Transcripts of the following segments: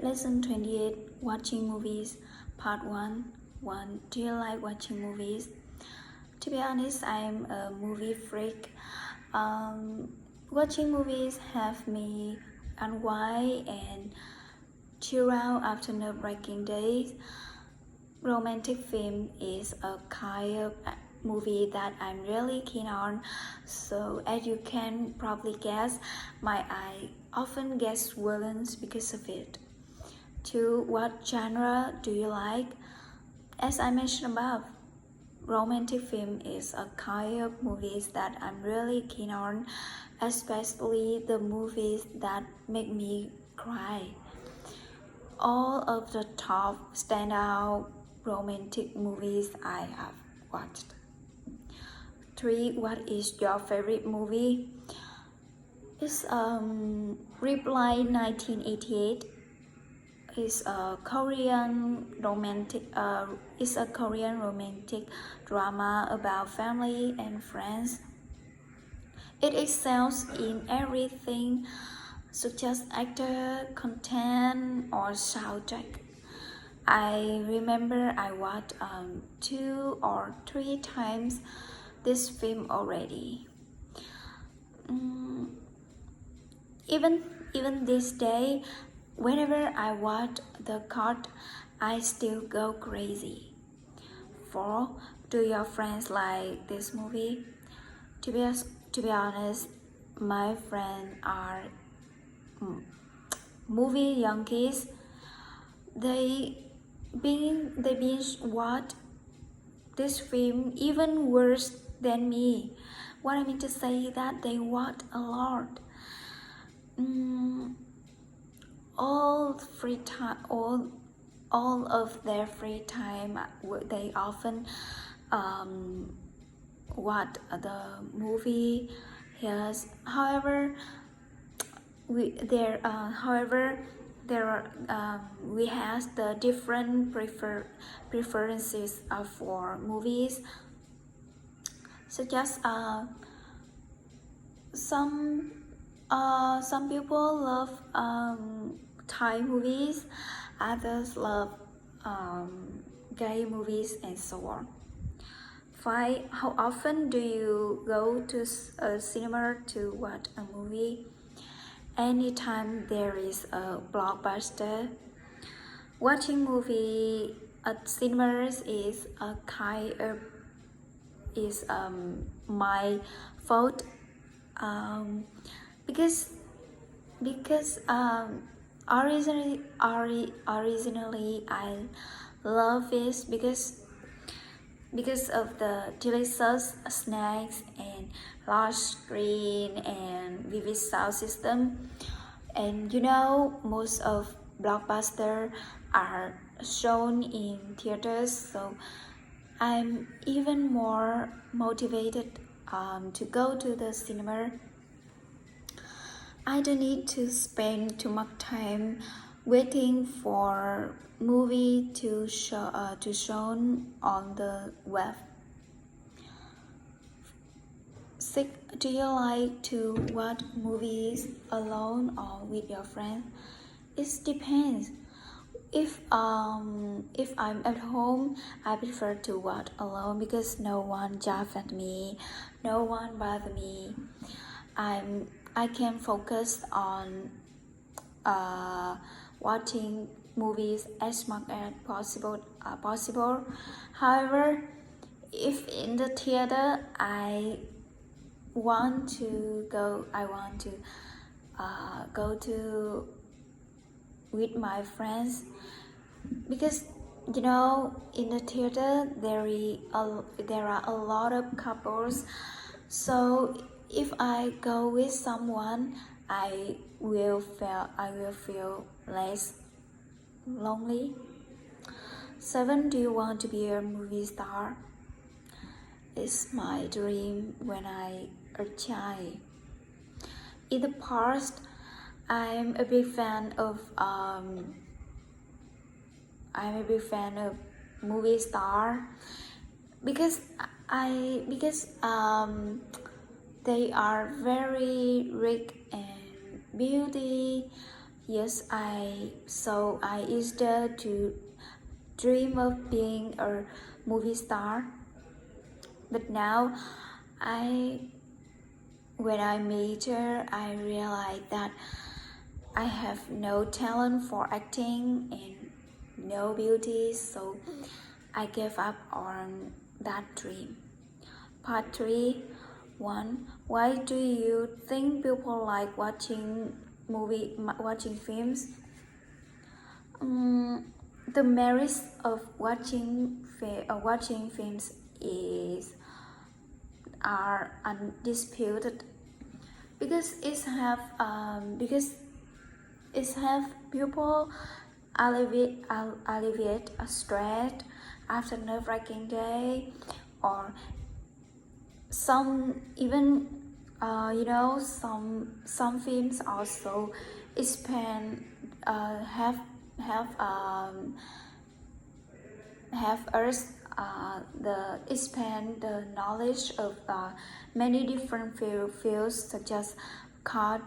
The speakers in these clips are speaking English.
Lesson 28, Watching Movies, Part 1. 1. Do you like watching movies? To be honest, I'm a movie freak. Watching movies have me unwind and chill out after nerve-wracking days. Romantic film is a kind of movie that I'm really keen on, so as you can probably guess, my eye often gets swollen because of it. 2. What genre do you like? As I mentioned above, romantic film is a kind of movies that I'm really keen on, especially the movies that make me cry. All of the top standout romantic movies I have watched. 3. What is your favorite movie? It's Reply 1988. It's a Korean romantic drama about family and friends. It excels in everything such as actor, content, or soundtrack. I remember I watched 2 or 3 times this film already. Even this day, whenever I watch the cut, I still go crazy. 4. Do your friends like this movie? To be honest, my friends are movie junkies. They binge watch this film even worse than me. What I mean to say is that they watch a lot. All of their free time, they often watch the movie. Yes, however, we has the different preferences for movies. So just some people love Thai movies, others love gay movies, and so on. 5. How often do you go to a cinema to watch a movie? Anytime there is a blockbuster. Watching movie at cinemas is a kind of my fault, because originally I love it because of the delicious snacks and large screen and vivid sound system. And most of blockbusters are shown in theaters, so I'm even more motivated to go to the cinema. I don't need to spend too much time waiting for movie to shown on the web. 6. Do you like to watch movies alone or with your friends? It depends. If I'm at home, I prefer to watch alone because no one jabs at me, no one bothers me. I can focus on watching movies as much as possible. However, if in the theater I want to go to with my friends, because in the theater there are a lot of couples, so if I go with someone, I will feel less lonely. 7. Do you want to be a movie star? It's my dream when I was a child. In the past, I'm a big fan of movie star because they are very rich in beauty, Yes, I used to dream of being a movie star, but now I when I meet her, I realized that I have no talent for acting and no beauty, so I gave up on that dream. Part 3. 1. Why do you think people like watching films? The merits of watching films are undisputed because it have people alleviate a stress after nerve-wracking day, or some even some films also expand have us the expand the knowledge of many different fields such as Carter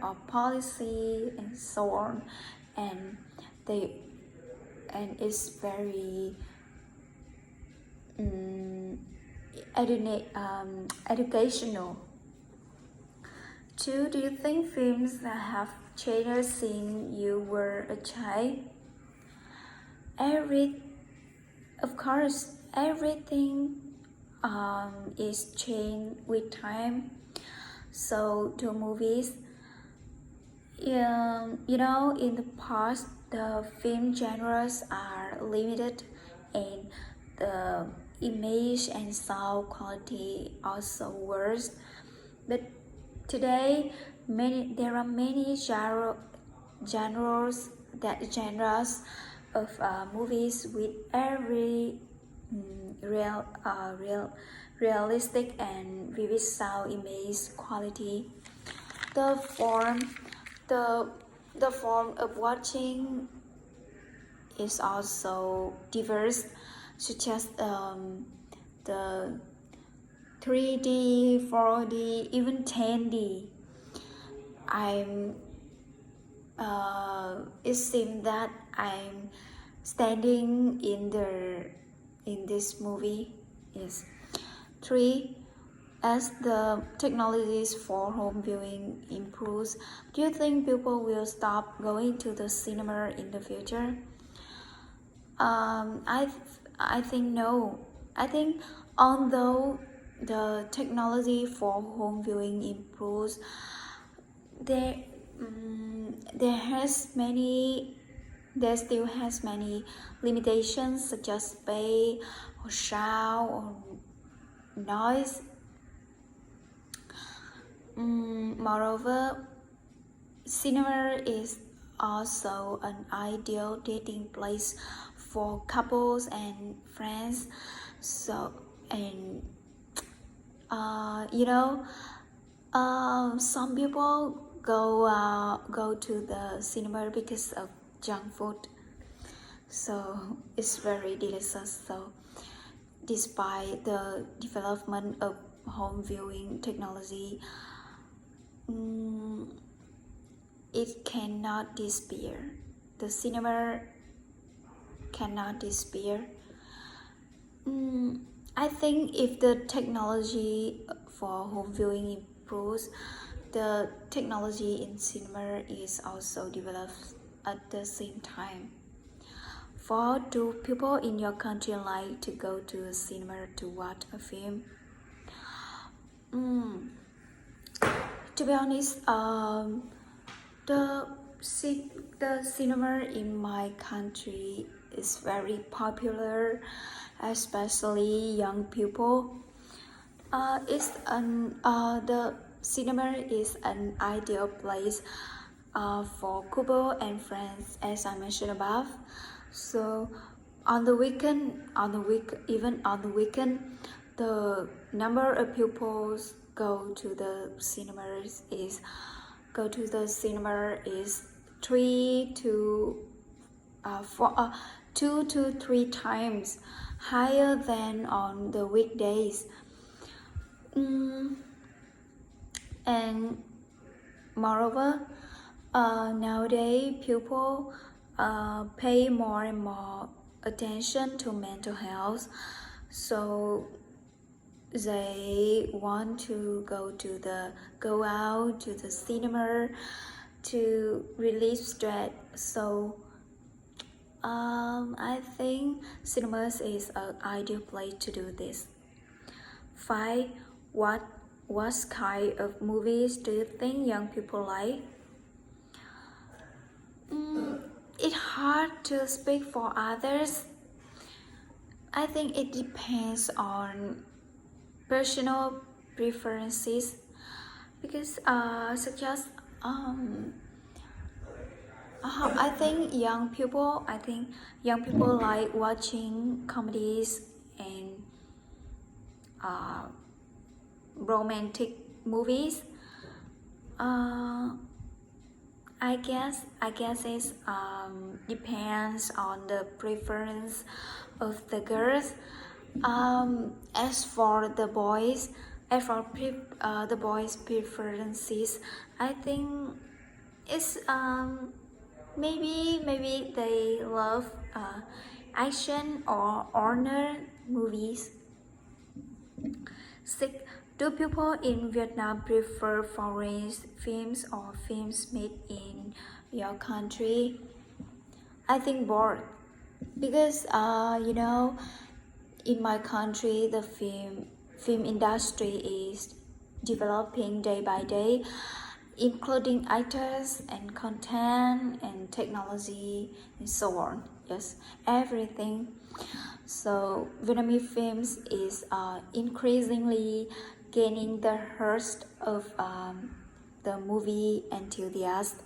or policy and so on, and they and it's very educational. 2. Do you think films that have changed since you were a child? Of course, everything is changed with time. So the movies, in the past, the film genres are limited, and the image and sound quality also worse. But today, there are many genres of movies with every realistic and vivid sound image quality. The form the form of watching is also diverse, such as the 3D, 4D, even 10D. It seems that I'm standing in this movie. Yes. 3. As the technologies for home viewing improves, do you think people will stop going to the cinema in the future? I think no. I think although the technology for home viewing improves, there still has many limitations such as space or sound or noise. Moreover, cinema is also an ideal dating place for couples and friends. So, and some people go to the cinema because of junk food. So it's very delicious. So despite the development of home viewing technology, it cannot disappear. The cinema cannot disappear. I think if the technology for home viewing improves, the technology in cinema is also developed at the same time. 4. Do people in your country like to go to a cinema to watch a film? To be honest, the cinema in my country is very popular, especially young people. The cinema is an ideal place for couple and friends, as I mentioned above. So even on the weekend, the number of pupils go to the cinema is 2 to 3 times higher than on the weekdays. And moreover, Nowadays, people pay more and more attention to mental health, so they want to go out to the cinema to release stress. So I think cinemas is an ideal place to do this. 5. What kind of movies do you think young people like? It's hard to speak for others. I think it depends on personal preferences because I think young people like watching comedies and uh, romantic movies. I guess it depends on the preference of the girls. As for the boys, the boys' preferences, I think it's maybe they love action or honor movies. 6. Do people in Vietnam prefer foreign films or films made in your country? I think both. Because in my country the film industry is developing day by day, including actors and content and technology and so on. Yes, everything. So Vietnamese films is increasingly gaining the heart of the movie enthusiasts.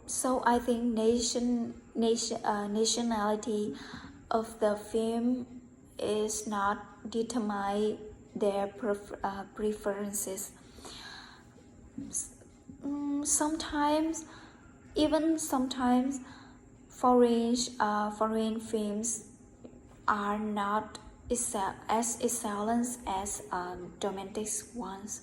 So I think nationality of the film is not determine their preferences. Sometimes, foreign films are not as excellent as domestic ones.